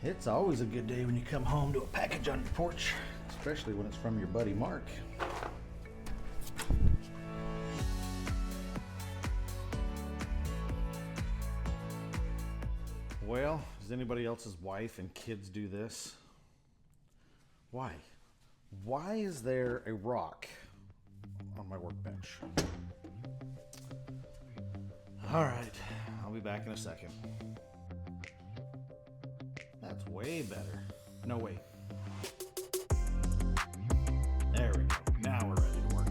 It's always a good day when you come home to a package on your porch, especially when it's from your buddy Mark. Well, does anybody else's wife and kids do this? Why? Why is there a rock on my workbench? All right, I'll be back in a second. That's way better. No, wait. There we go. Now we're ready to work.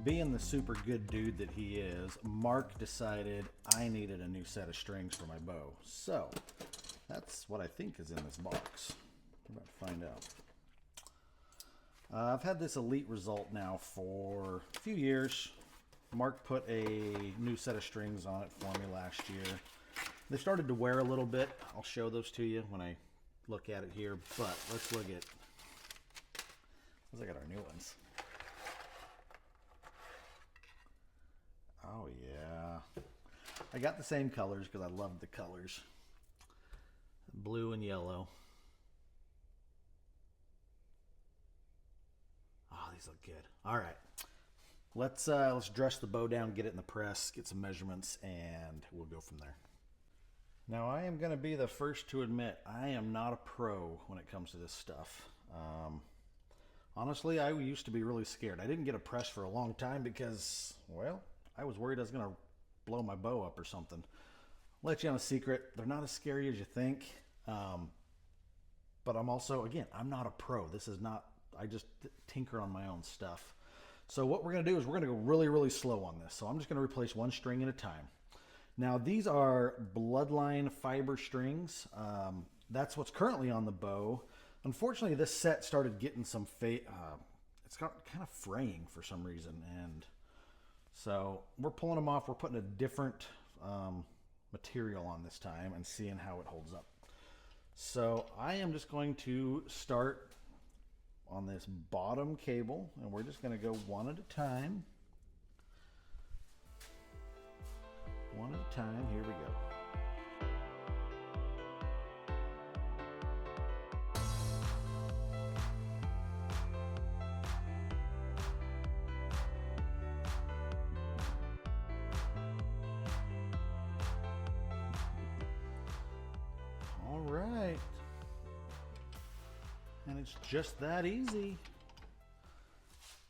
Being the super good dude that he is, Mark decided I needed a new set of strings for my bow. So, that's what I think is in this box. We're about to find out. I've had this Elite Rezult now for a few years. Mark put a new set of strings on it for me last year. They started to wear a little bit. I'll show those to you when I look at it here, but let's look at our new ones. Oh yeah. I got the same colors because I loved the colors. Blue and yellow. Oh, these look good. All right. Let's dress the bow down, get it in the press, get some measurements, and we'll go from there. Now, I am going to be the first to admit I am not a pro when it comes to this stuff. Honestly, I used to be really scared. I didn't get a press for a long time because, well, I was worried I was going to blow my bow up or something. I'll let you on a secret. They're not as scary as you think. But I'm also, again, I'm not a pro. This is not, I just tinker on my own stuff. So what we're going to do is we're going to go really, really slow on this. So I'm just going to replace one string at a time. Now, these are Bloodline Fiber strings. That's what's currently on the bow. Unfortunately, this set started getting some it's got kind of fraying for some reason. And so we're pulling them off. We're putting a different material on this time and seeing how it holds up. So I am just going to start on this bottom cable, and we're just going to go one at a time. One at a time. Here we go. All right. And it's just that easy.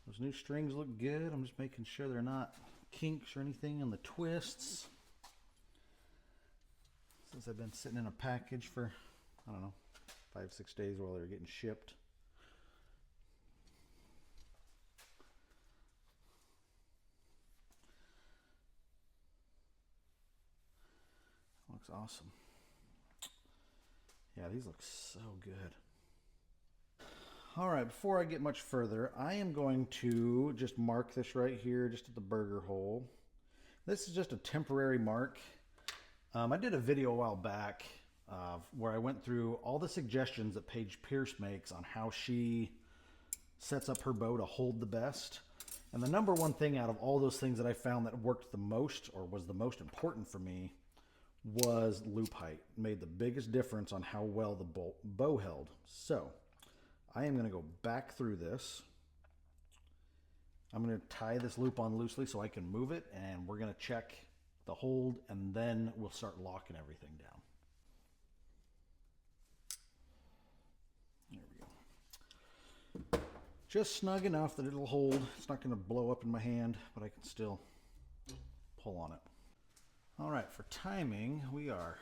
Those new strings look good. I'm just making sure they're not kinks or anything in the twists. Since I've been sitting in a package for, I don't know, 5-6 days while they were getting shipped. Looks awesome. Yeah, these look so good. All right, before I get much further, I am going to just mark this right here, just at the burger hole. This is just a temporary mark. I did a video a while back where I went through all the suggestions that Paige Pierce makes on how she sets up her bow to hold the best. And the number one thing out of all those things that I found that worked the most, or was the most important for me, was loop height. It made the biggest difference on how well the bow held. So I am going to go back through this. I'm going to tie this loop on loosely so I can move it, and we're going to check the hold, and then we'll start locking everything down. There we go. Just snug enough that it'll hold. It's not going to blow up in my hand, but I can still pull on it. All right, for timing, we are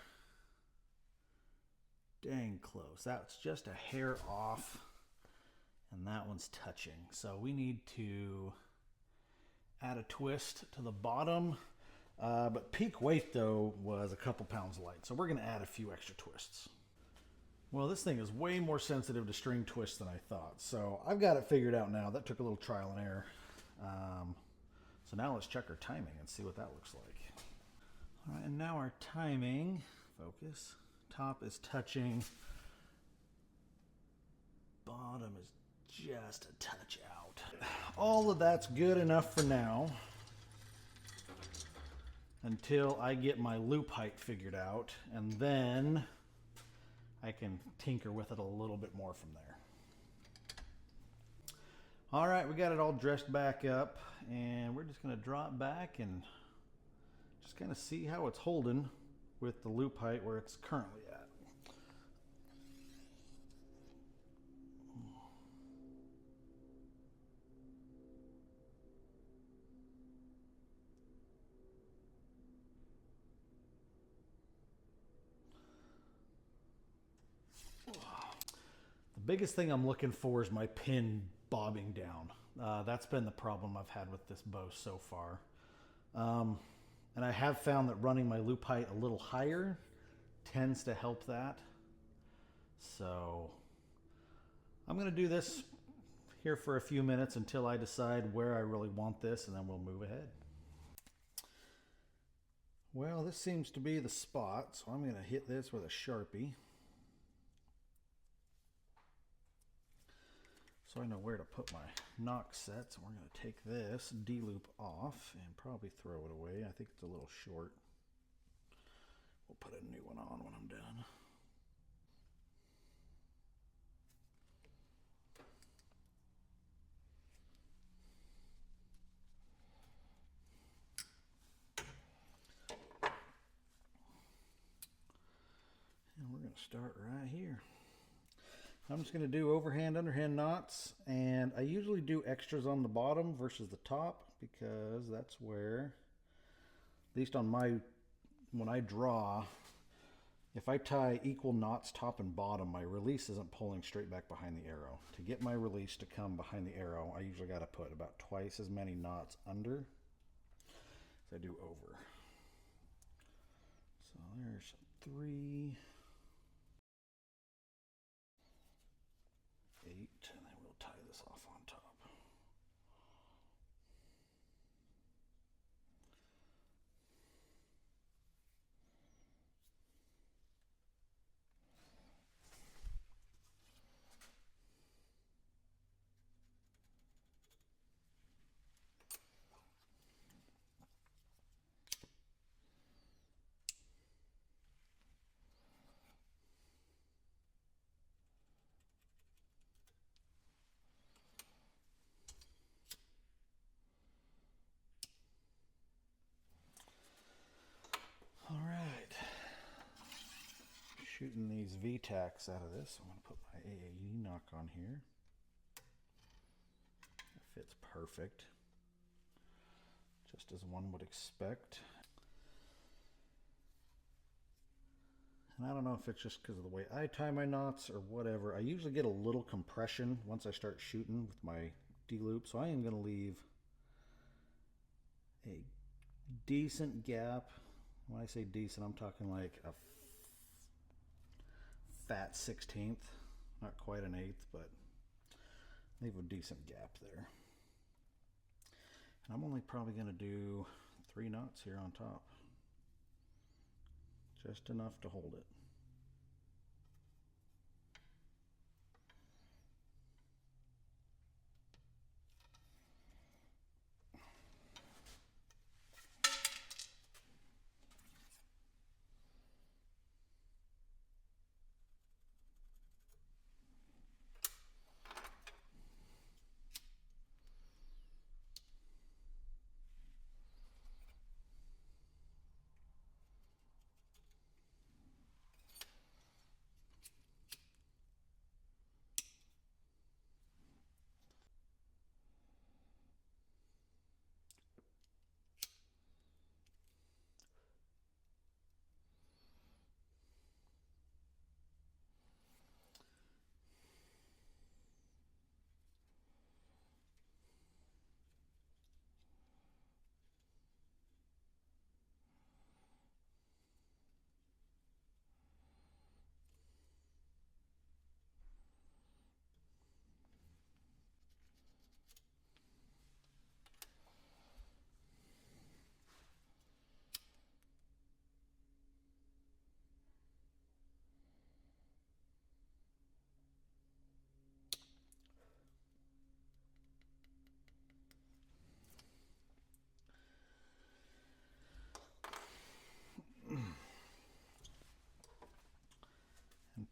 dang close. That's just a hair off, and that one's touching. So we need to add a twist to the bottom. But peak weight, though, was a couple pounds light. So we're going to add a few extra twists. Well, this thing is way more sensitive to string twists than I thought. So I've got it figured out now. That took a little trial and error. So now let's check our timing and see what that looks like. All right, and now our timing, focus, top is touching. Bottom is just a touch out. All of that's good enough for now, until I get my loop height figured out, and then I can tinker with it a little bit more from there. All right, we got it all dressed back up, and we're just going to drop back and just kind of see how it's holding with the loop height where it's currently at. The biggest thing I'm looking for is my pin bobbing down. That's been the problem I've had with this bow so far. And I have found that running my loop height a little higher tends to help that. So I'm going to do this here for a few minutes until I decide where I really want this, and then we'll move ahead. Well, this seems to be the spot, so I'm going to hit this with a Sharpie, so I know where to put my knock sets. And we're going to take this D-loop off and probably throw it away. I think it's a little short. We'll put a new one on when I'm done. And we're going to start right here. I'm just going to do overhand, underhand knots, and I usually do extras on the bottom versus the top because that's where, at least on my, when I draw, if I tie equal knots top and bottom, my release isn't pulling straight back behind the arrow. To get my release to come behind the arrow, I usually got to put about twice as many knots under as I do over. So there's 3, 8, and then we'll tie this off on top. All right, shooting these V-tacks out of this. I'm going to put my AAE knock on here. It fits perfect, just as one would expect. And I don't know if it's just because of the way I tie my knots or whatever. I usually get a little compression once I start shooting with my D-loop, so I am going to leave a decent gap. When I say decent, I'm talking like a fat 16th, not quite an 1/8, but leave a decent gap there. And I'm only probably going to do 3 knots here on top, just enough to hold it.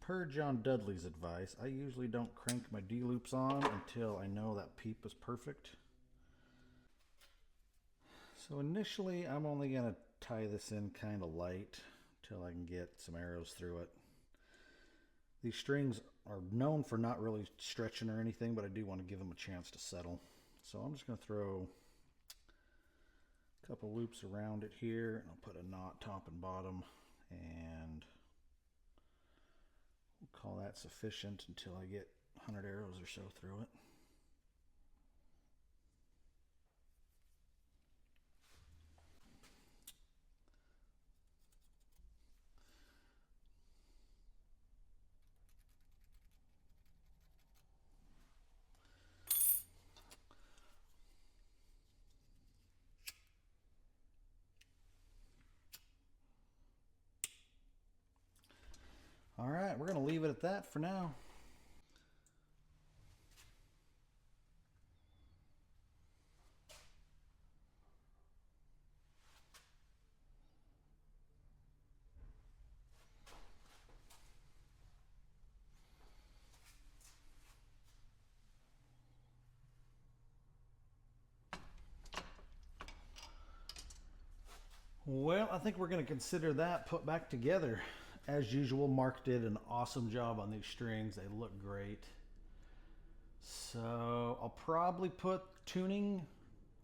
per John Dudley's advice, I usually don't crank my D-loops on until I know that peep is perfect. So initially, I'm only going to tie this in kind of light until I can get some arrows through it. These strings are known for not really stretching or anything, but I do want to give them a chance to settle. So I'm just going to throw a couple loops around it here, and I'll put a knot top and bottom, and we'll call that sufficient until I get 100 arrows or so through it. All right, we're going to leave it at that for now. Well, I think we're going to consider that put back together. As usual, Mark did an awesome job on these strings. They look great. So I'll probably put tuning.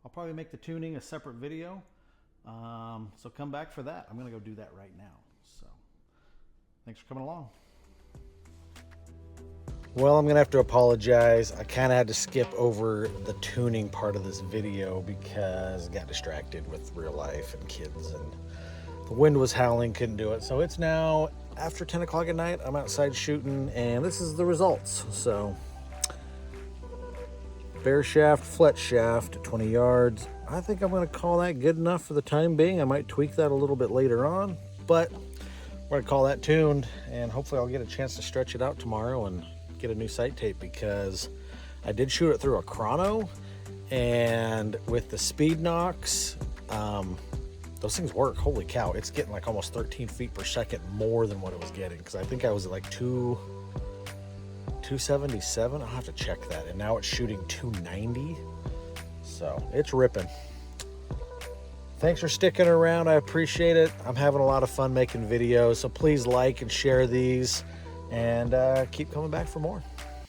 I'll probably make the tuning a separate video. So come back for that. I'm going to go do that right now. So thanks for coming along. Well, I'm going to have to apologize. I kind of had to skip over the tuning part of this video because I got distracted with real life and kids, and the wind was howling, couldn't do it. So it's now after 10 o'clock at night. I'm outside shooting, and this is the results. So bare shaft, flet shaft at 20 yards. I think I'm going to call that good enough for the time being. I might tweak that a little bit later on, but we're going to call that tuned, and hopefully I'll get a chance to stretch it out tomorrow and get a new sight tape, because I did shoot it through a chrono, and with the speed knocks, those things work. Holy cow, it's getting like almost 13 feet per second more than what it was getting, because I think I was at like 277. I'll have to check that, and now it's shooting 290, so it's ripping. Thanks for sticking around. I appreciate it. I'm having a lot of fun making videos, so please like and share these, and keep coming back for more.